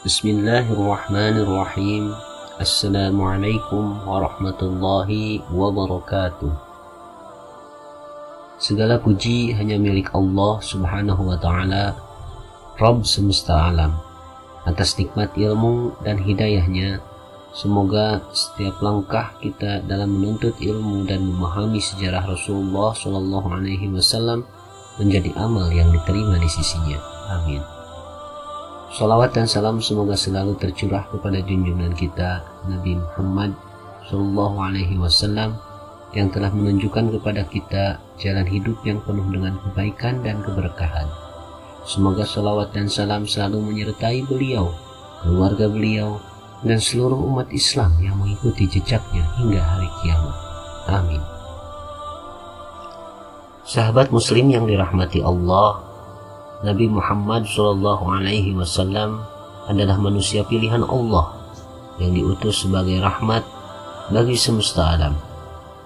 Bismillahirrahmanirrahim. Assalamualaikum warahmatullahi wabarakatuh. Segala puji hanya milik Allah subhanahu wa ta'ala, Rabb semesta alam. Atas nikmat ilmu dan hidayahnya, semoga setiap langkah kita dalam menuntut ilmu dan memahami sejarah Rasulullah SAW menjadi amal yang diterima di sisinya. Amin. Salawat dan salam semoga selalu tercurah kepada junjungan kita Nabi Muhammad SAW yang telah menunjukkan kepada kita jalan hidup yang penuh dengan kebaikan dan keberkahan. Semoga salawat dan salam selalu menyertai beliau, keluarga beliau, dan seluruh umat Islam yang mengikuti jejaknya hingga hari kiamat. Amin. Sahabat muslim yang dirahmati Allah, Nabi Muhammad SAW adalah manusia pilihan Allah yang diutus sebagai rahmat bagi semesta alam.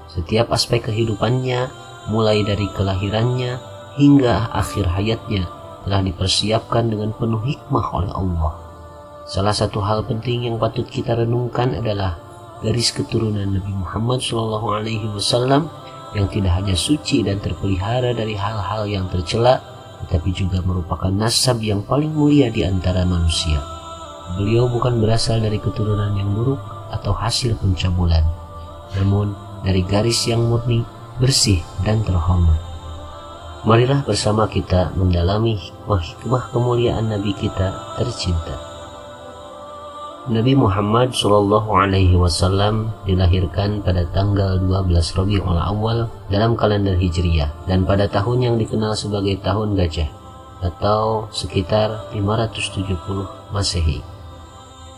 Setiap aspek kehidupannya, mulai dari kelahirannya hingga akhir hayatnya, telah dipersiapkan dengan penuh hikmah oleh Allah. Salah satu hal penting yang patut kita renungkan adalah garis keturunan Nabi Muhammad SAW yang tidak hanya suci dan terpelihara dari hal-hal yang tercela, tetapi juga merupakan nasab yang paling mulia di antara manusia. Beliau bukan berasal dari keturunan yang buruk atau hasil pencabulan, namun dari garis yang murni, bersih, dan terhormat. Marilah bersama kita mendalami hikmah kemuliaan Nabi kita tercinta. Nabi Muhammad SAW dilahirkan pada tanggal 12 Rabiul Awal dalam kalender Hijriyah dan pada tahun yang dikenal sebagai tahun gajah atau sekitar 570 Masehi.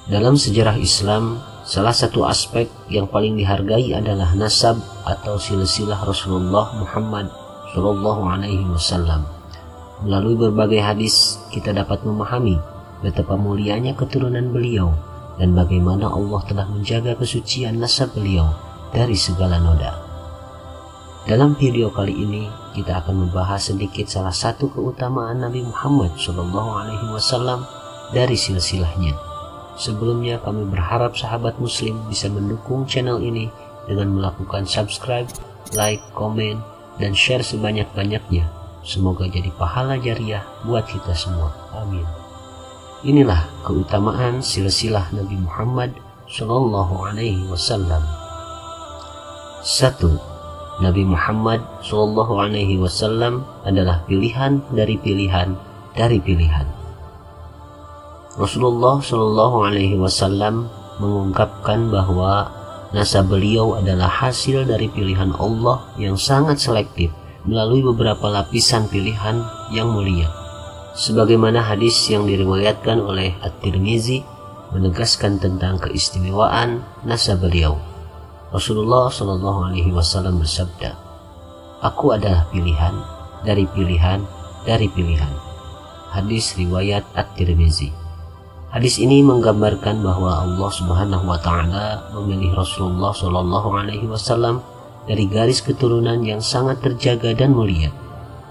Dalam sejarah Islam, salah satu aspek yang paling dihargai adalah nasab atau silsilah Rasulullah Muhammad SAW. Melalui berbagai hadis kita dapat memahami betapa mulianya keturunan beliau dan bagaimana Allah telah menjaga kesucian nasab beliau dari segala noda. Dalam video kali ini kita akan membahas sedikit salah satu keutamaan Nabi Muhammad SAW dari silsilahnya. Sebelumnya kami berharap sahabat muslim bisa mendukung channel ini dengan melakukan subscribe, like, komen, dan share sebanyak-banyaknya. Semoga jadi pahala jariah buat kita semua. Amin. Inilah keutamaan silsilah Nabi Muhammad SAW. 1. Nabi Muhammad SAW adalah pilihan dari pilihan dari pilihan. Rasulullah SAW mengungkapkan bahwa nasab beliau adalah hasil dari pilihan Allah yang sangat selektif melalui beberapa lapisan pilihan yang mulia. Sebagaimana hadis yang diriwayatkan oleh At-Tirmizi menegaskan tentang keistimewaan nasab beliau. Rasulullah SAW bersabda, "Aku adalah pilihan dari pilihan dari pilihan." Hadis riwayat At-Tirmizi. Hadis ini menggambarkan bahwa Allah Subhanahu wa Ta'ala memilih Rasulullah SAW dari garis keturunan yang sangat terjaga dan mulia.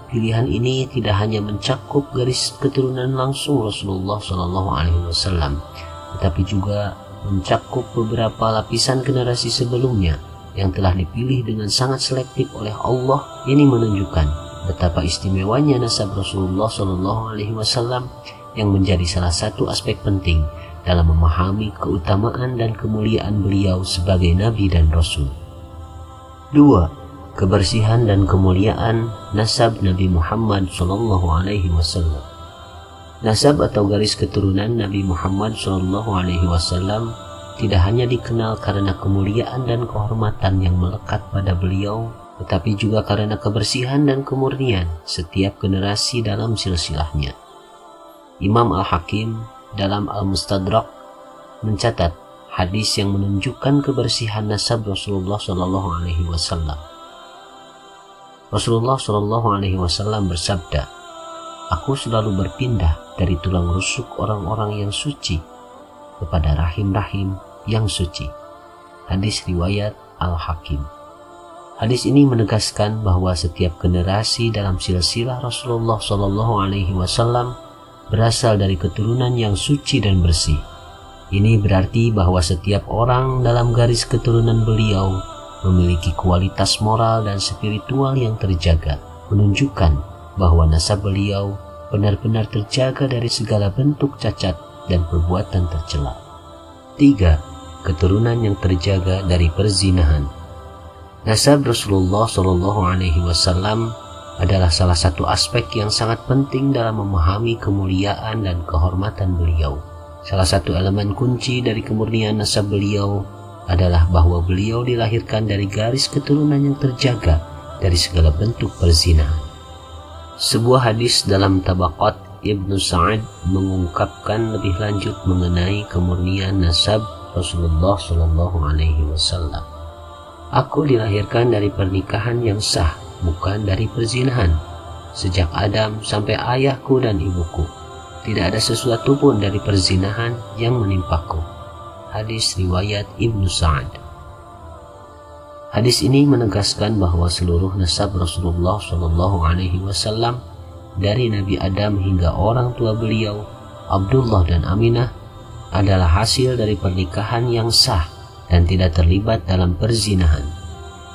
Pilihan ini tidak hanya mencakup garis keturunan langsung Rasulullah SAW, tetapi juga mencakup beberapa lapisan generasi sebelumnya yang telah dipilih dengan sangat selektif oleh Allah. Ini menunjukkan betapa istimewanya nasab Rasulullah SAW yang menjadi salah satu aspek penting dalam memahami keutamaan dan kemuliaan beliau sebagai Nabi dan Rasul. 2. Kebersihan dan kemuliaan nasab Nabi Muhammad SAW. Nasab atau garis keturunan Nabi Muhammad SAW tidak hanya dikenal karena kemuliaan dan kehormatan yang melekat pada beliau, tetapi juga karena kebersihan dan kemurnian setiap generasi dalam silsilahnya. Imam Al-Hakim dalam Al-Mustadrak mencatat hadis yang menunjukkan kebersihan nasab Rasulullah SAW. Rasulullah SAW bersabda, "Aku selalu berpindah dari tulang rusuk orang-orang yang suci kepada rahim-rahim yang suci." Hadis riwayat Al-Hakim. Hadis ini menegaskan bahwa setiap generasi dalam silsilah Rasulullah SAW berasal dari keturunan yang suci dan bersih. Ini berarti bahwa setiap orang dalam garis keturunan beliau memiliki kualitas moral dan spiritual yang terjaga, menunjukkan bahwa nasab beliau benar-benar terjaga dari segala bentuk cacat dan perbuatan tercela. 3. Keturunan yang terjaga dari perzinahan. Nasab Rasulullah SAW adalah salah satu aspek yang sangat penting dalam memahami kemuliaan dan kehormatan beliau. Salah satu elemen kunci dari kemurnian nasab beliau adalah bahwa beliau dilahirkan dari garis keturunan yang terjaga dari segala bentuk perzinahan. Sebuah hadis dalam Tabaqat Ibnu Sa'ad mengungkapkan lebih lanjut mengenai kemurnian nasab Rasulullah SAW. Aku dilahirkan dari pernikahan yang sah, bukan dari perzinahan. Sejak Adam sampai ayahku dan ibuku, tidak ada sesuatu pun dari perzinahan yang menimpaku. Hadis riwayat Ibnu Sa'ad. Hadis ini menegaskan bahwa seluruh nasab Rasulullah SAW dari Nabi Adam hingga orang tua beliau, Abdullah dan Aminah, adalah hasil dari pernikahan yang sah dan tidak terlibat dalam perzinahan.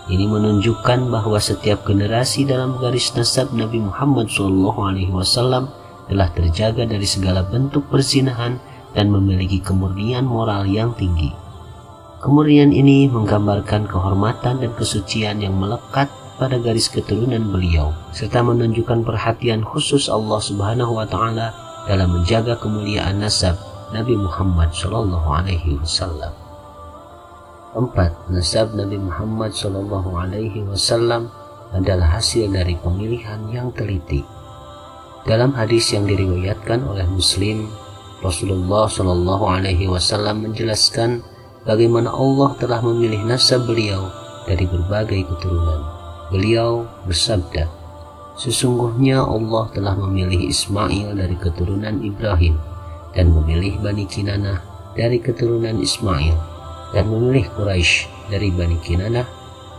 Ini menunjukkan bahwa setiap generasi dalam garis nasab Nabi Muhammad SAW telah terjaga dari segala bentuk perzinahan dan memiliki kemurnian moral yang tinggi. Kemurnian ini menggambarkan kehormatan dan kesucian yang melekat pada garis keturunan beliau, serta menunjukkan perhatian khusus Allah Subhanahu wa Ta'ala dalam menjaga kemuliaan nasab Nabi Muhammad SAW. 4. Nasab Nabi Muhammad SAW adalah hasil dari pemilihan yang teliti. Dalam hadis yang diriwayatkan oleh Muslim, Rasulullah SAW menjelaskan bagaimana Allah telah memilih nasab beliau dari berbagai keturunan. Beliau bersabda, "Sesungguhnya Allah telah memilih Ismail dari keturunan Ibrahim, dan memilih Bani Kinanah dari keturunan Ismail, dan memilih Quraisy dari Bani Kinanah,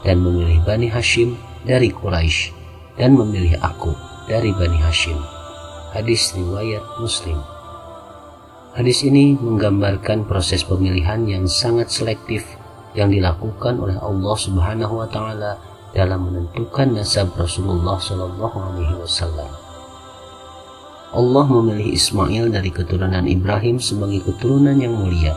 dan memilih Bani Hashim dari Quraisy, dan memilih aku dari Bani Hashim." Hadis riwayat Muslim. Hadis ini menggambarkan proses pemilihan yang sangat selektif yang dilakukan oleh Allah Subhanahu wa Ta'ala dalam menentukan nasab Rasulullah SAW. Allah memilih Ismail dari keturunan Ibrahim sebagai keturunan yang mulia,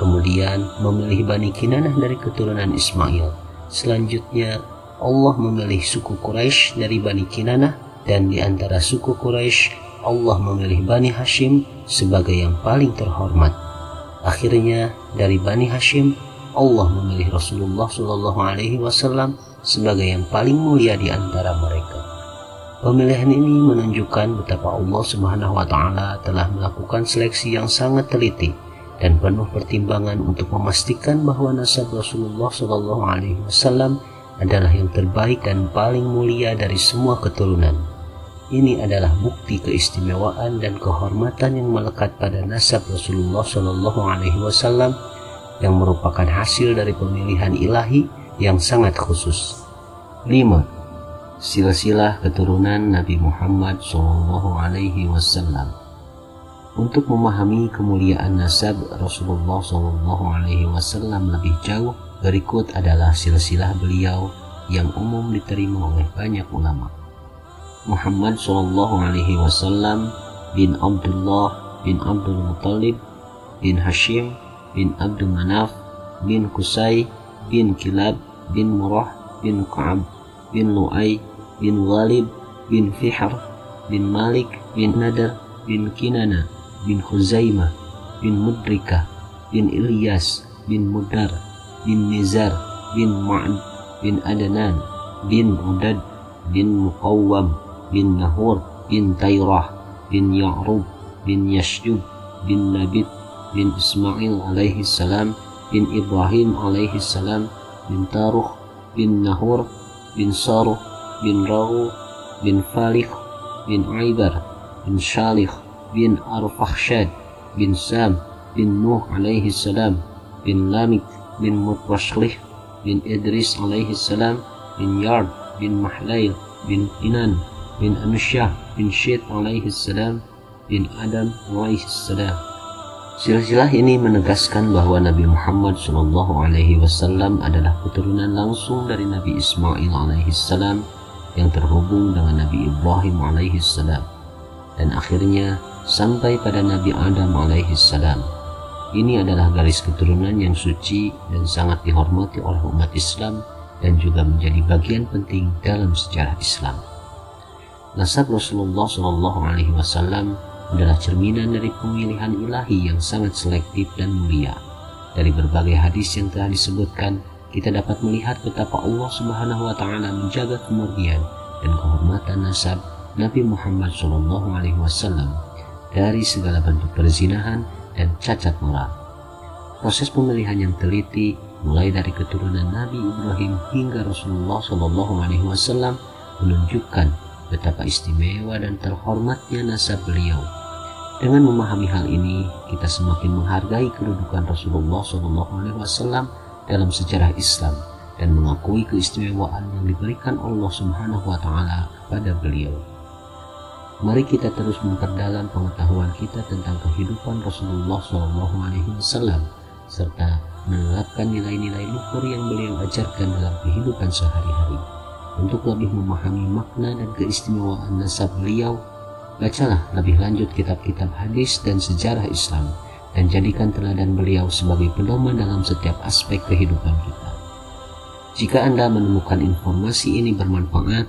kemudian memilih Bani Kinanah dari keturunan Ismail. Selanjutnya Allah memilih suku Quraisy dari Bani Kinanah, dan di antara suku Quraisy Allah memilih Bani Hashim sebagai yang paling terhormat. Akhirnya dari Bani Hashim Allah memilih Rasulullah SAW sebagai yang paling mulia di antara mereka. Pemilihan ini menunjukkan betapa Allah Subhanahu wa Ta'ala telah melakukan seleksi yang sangat teliti dan penuh pertimbangan untuk memastikan bahwa nasab Rasulullah SAW adalah yang terbaik dan paling mulia dari semua keturunan. Ini adalah bukti keistimewaan dan kehormatan yang melekat pada nasab Rasulullah SAW yang merupakan hasil dari pemilihan ilahi yang sangat khusus. 5. Silsilah keturunan Nabi Muhammad SAW. Untuk memahami kemuliaan nasab Rasulullah SAW lebih jauh, berikut adalah silsilah beliau yang umum diterima oleh banyak ulama. Muhammad SAW bin Abdullah bin Abdul Muttalib bin Hashim bin Abdul Manaf bin Qusay bin Kilab bin Murrah bin Ka'ab bin Lu'ay bin Ghalib bin Fihr bin Malik bin Nadar bin Kinana bin Khuzaimah bin Mudrikah bin Ilyas bin Mudar bin Nizar bin Ma'ad bin Adnan bin Udad bin Muqawwam bin Nahur bin Tayrah bin Ya'rub bin Yashdub bin Nabit bin Ismail alaihi salam bin Ibrahim alaihi salam bin Taruh bin Nahur bin Saruh bin Rahu bin Falih bin Aibar bin Shalih bin Arfakhshad bin Sam bin Nuh alaihi salam bin Lamik bin Mutwashlih bin Idris alaihi salam bin Yard bin Mahlail bin Inan bin Anusyah bin Syed alaihi salam bin Adam alaihissalam. Silsilah ini menegaskan bahwa Nabi Muhammad SAW adalah keturunan langsung dari Nabi Ismail alaihissalam yang terhubung dengan Nabi Ibrahim alaihissalam dan akhirnya sampai pada Nabi Adam alaihissalam. Ini adalah garis keturunan yang suci dan sangat dihormati oleh umat Islam dan juga menjadi bagian penting dalam sejarah Islam. Nasab Rasulullah SAW adalah cerminan dari pemilihan ilahi yang sangat selektif dan mulia. Dari berbagai hadis yang telah disebutkan, kita dapat melihat betapa Allah Subhanahu wa Ta'ala menjaga kemurnian dan kehormatan nasab Nabi Muhammad SAW dari segala bentuk perzinahan dan cacat moral. Proses pemilihan yang teliti, mulai dari keturunan Nabi Ibrahim hingga Rasulullah SAW, menunjukkan betapa istimewa dan terhormatnya nasab beliau. Dengan memahami hal ini, kita semakin menghargai kedudukan Rasulullah SAW dalam sejarah Islam dan mengakui keistimewaan yang diberikan Allah Subhanahu wa Ta'ala kepada beliau. Mari kita terus memperdalam pengetahuan kita tentang kehidupan Rasulullah SAW serta menerapkan nilai-nilai luhur yang beliau ajarkan dalam kehidupan sehari-hari. Untuk lebih memahami makna dan keistimewaan nasab beliau, bacalah lebih lanjut kitab-kitab hadis dan sejarah Islam dan jadikan teladan beliau sebagai pedoman dalam setiap aspek kehidupan kita. Jika Anda menemukan informasi ini bermanfaat,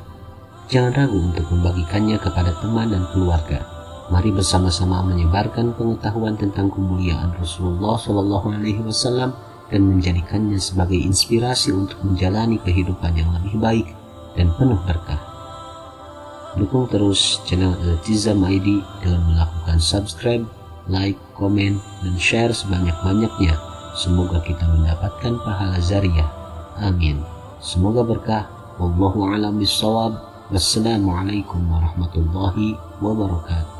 jangan ragu untuk membagikannya kepada teman dan keluarga. Mari bersama-sama menyebarkan pengetahuan tentang kemuliaan Rasulullah SAW dan menjadikannya sebagai inspirasi untuk menjalani kehidupan yang lebih baik dan penuh berkah. Dukung terus channel Iltizam ID dengan melakukan subscribe, like, komen, dan share sebanyak-banyaknya. Semoga kita mendapatkan pahala zariah. Amin. Semoga berkah. Wallahu a'lam bishawab. Wassalamualaikum warahmatullahi wabarakatuh.